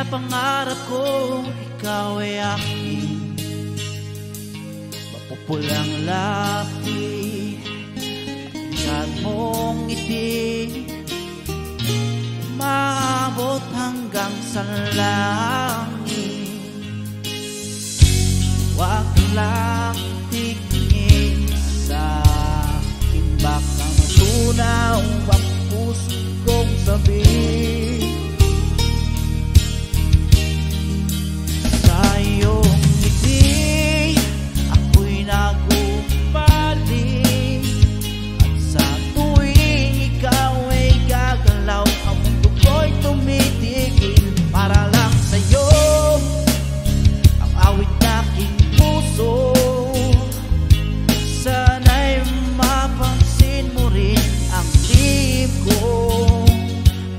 Pinapangarap ko ikaw ay aking mapupulang lapi, at mong ngiti maabot hanggang sa langit. Huwag lang tingin sa akin, baka matunaw ang puso kong sabihin. Sa iyong ngiti ako'y nagbabalik, at sa tuwing ikaw ay gagalaw, ang mundo ko'y tumitigil para lang sa'yo. Ang awit aking puso, sana'y mapansin mo rin ang lihim kong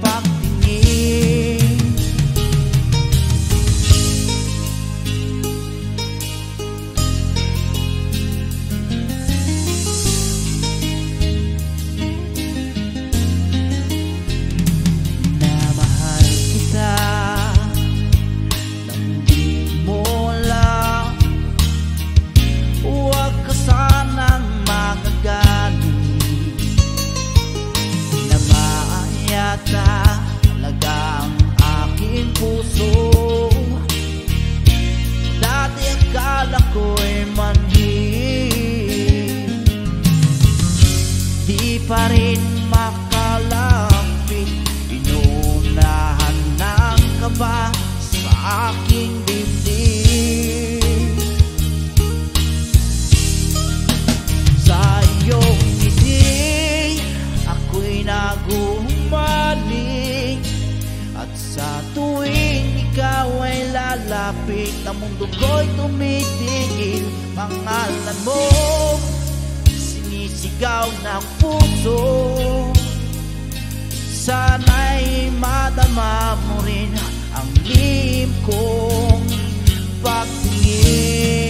pagtingin. Na mahal kita nang di mo alam, huwag ka sanang magagalit. Tinamaan yata talaga ang aking puso. Dati akala ko'y manhid, di pa rin makalapit. Inuunahan ng kaba sa aking dibdib. Sa iyong ngiti ako'y nagumaling, at sa tuwing ikaw ay lalapit, ang mundo ko'y tumitigil. Pangalan mo sinisigaw ng puso, sana'y madama mo rin ang lihim kong pagtingin.